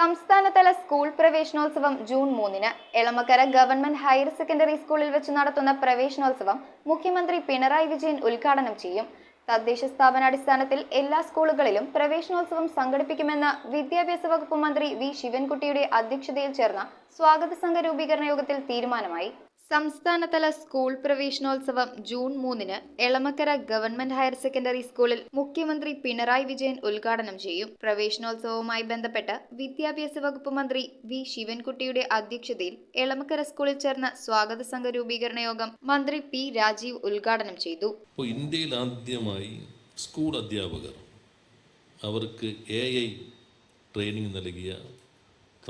സംസ്ഥാനതല സ്കൂൾ പ്രവേശനോത്സവം ജൂൺ 3-ന് എളമക്കര ഗവൺമെന്റ് ഹയർ സെക്കൻഡറി സ്കൂളിൽ വെച്ച് നടത്തുന്ന പ്രവേശനോത്സവം മുഖ്യമന്ത്രി പിണറായി വിജയൻ ഉദ്ഘാടനം ചെയ്യും. തദ്ദേശ സ്ഥാപനാടിസ്ഥാനത്തിൽ എല്ലാ സ്കൂളുകളിലും പ്രവേശനോത്സവം സംഘടിപ്പിക്കുമെന്ന് വിദ്യാഭ്യാസ വകുപ്പ് മന്ത്രി വി ശിവൻകുട്ടിയുടെ അധ്യക്ഷതയിൽ ചേർന്ന സ്വാഗത സംഘ രൂപീകരണ യോഗത്തിൽ തീരുമാനമായി. സംസ്ഥാനതല സ്കൂൾ പ്രവേശനോത്സവം ജൂൺ 3-ന് എളമക്കര ഗവൺമെന്റ് ഹയർ സെക്കൻഡറി സ്കൂളിൽ മുഖ്യമന്ത്രി പിണറായി വിജയൻ ഉദ്ഘാടനം ചെയ്യും. പ്രവേശനോത്സവവുമായി ബന്ധപ്പെട്ട് വിദ്യാഭ്യാസ വകുപ്പ് മന്ത്രി വി ശിവൻകുട്ടിയുടെ അധ്യക്ഷതയിൽ എളമക്കര സ്കൂളിൽ ചേർന്ന സ്വാഗത സംഘ രൂപീകരണ യോഗം മന്ത്രി പി രാജീവ് ഉദ്ഘാടനം ചെയ്തു. ഇന്ത്യയിൽ ആദ്യമായി സ്കൂൾ അധ്യാപകർ അവർക്ക് AI ട്രെയിനിങ് നൽകിയ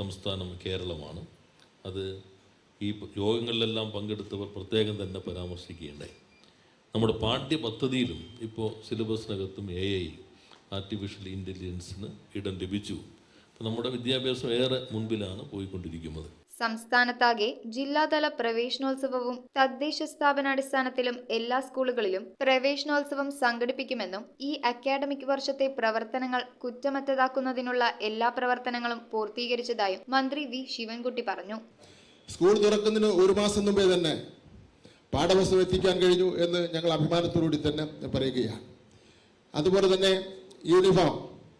സംസ്ഥാനം കേരളമാണ്. അത് ഈ യോഗങ്ങളിലെല്ലാം പങ്കെടുത്തവർ പ്രത്യേകം തന്നെ പരാമർശിക്കുകയുണ്ടായി. നമ്മുടെ പാഠ്യപദ്ധതിയിലും ഇപ്പോൾ സിലബസിനകത്തും AI ആർട്ടിഫിഷ്യൽ ഇൻ്റലിജൻസിന് ഇടം ലഭിച്ചു. അപ്പോൾ നമ്മുടെ വിദ്യാഭ്യാസം ഏറെ മുൻപിലാണ് പോയിക്കൊണ്ടിരിക്കുന്നത്. സംസ്ഥാനത്താകെ ജില്ലാതല പ്രവേശനോത്സവവും തദ്ദേശ സ്ഥാപനാടിസ്ഥാനത്തിലും എല്ലാ സ്കൂളുകളിലും പ്രവേശനോത്സവം സംഘടിപ്പിക്കുമെന്നും ഈ അക്കാഡമിക് വർഷത്തെ പ്രവർത്തനങ്ങൾ കുറ്റമറ്റതാക്കുന്നതിനുള്ള എല്ലാ പ്രവർത്തനങ്ങളും പൂർത്തീകരിച്ചതായും മന്ത്രി വി ശിവൻകുട്ടി പറഞ്ഞു. സ്കൂൾ തുറക്കുന്നതിന് ഒരു മാസം മുമ്പേ തന്നെ പാഠപുസ്തകം എത്തിക്കാൻ കഴിഞ്ഞു എന്ന് ഞങ്ങൾ അഭിമാനത്തോടുകൂടി തന്നെ പറയുകയാണ്. അതുപോലെ തന്നെ യൂണിഫോം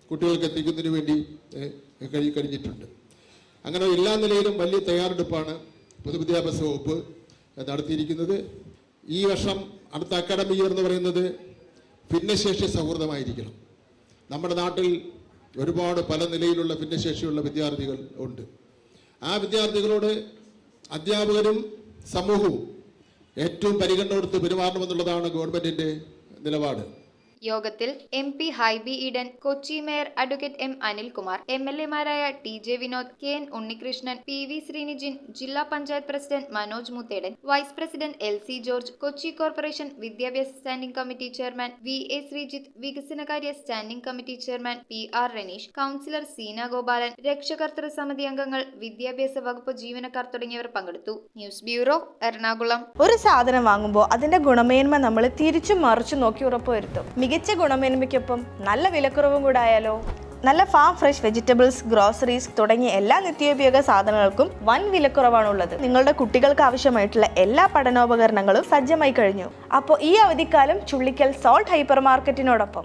കുട്ടികൾക്ക് എത്തിക്കുന്നതിന് വേണ്ടി കഴിഞ്ഞിട്ടുണ്ട്. അങ്ങനെ എല്ലാ നിലയിലും വലിയ തയ്യാറെടുപ്പാണ് പൊതുവിദ്യാഭ്യാസ വകുപ്പ് നടത്തിയിരിക്കുന്നത്. ഈ വർഷം അടുത്ത അക്കാഡമിക് ഇയർ എന്ന് പറയുന്നത് ഭിന്നശേഷി സൗഹൃദമായിരിക്കണം. നമ്മുടെ നാട്ടിൽ ഒരുപാട് പല നിലയിലുള്ള ഭിന്നശേഷിയുള്ള വിദ്യാർത്ഥികൾ ഉണ്ട്. ആ വിദ്യാർത്ഥികളോട് അധ്യാപകരും സമൂഹവും ഏറ്റവും പരിഗണന കൊടുത്ത് പെരുമാറണമെന്നുള്ളതാണ് ഗവൺമെന്റിന്റെ നിലപാട്. യോഗത്തിൽ MP Hibi Eden, Kochi mayor advocate M Anilkumar, MLA-മാരായ TJ Vinod, KN Unnikrishnan, PV Sreenijin, ജില്ലാ panchayat president Manoj Muthedan, vice president LC George, Kochi corporation വിദ്യാഭ്യാസ standing committee chairman VA Sreejith, വികസനകാര്യ standing committee chairman PR Ranish, councillor Seena Gopalan, രക്ഷകർതൃ സമിതി അംഗങ്ങൾ, വിദ്യാഭ്യാസ വകുപ്പ് ജീവനക്കാർ തുടങ്ങിയവർ പങ്കെടുത്തു. News bureau, Ernakulam. ഒരു സാധനം വാങ്ങുമ്പോൾ അതിന്റെ ഗുണമേന്മ നമ്മൾ തിരിച്ചും മറിച്ചും നോക്കി ഉറപ്പുവരുത്തും. മികച്ച ഗുണമേന്മയ്ക്കൊപ്പം നല്ല വിലക്കുറവും കൂടെ ആയാലോ? നല്ല ഫാം ഫ്രഷ് വെജിറ്റബിൾസ്, ഗ്രോസറീസ് തുടങ്ങിയ എല്ലാ നിത്യോപയോഗ സാധനങ്ങൾക്കും വൻ വിലക്കുറവാണുള്ളത്. നിങ്ങളുടെ കുട്ടികൾക്ക് ആവശ്യമായിട്ടുള്ള എല്ലാ പഠനോപകരണങ്ങളും സജ്ജമായി കഴിഞ്ഞു. അപ്പോൾ ഈ അവധിക്കാലം ചുള്ളിക്കൽ സോൾട്ട് ഹൈപ്പർ മാർക്കറ്റിനോടൊപ്പം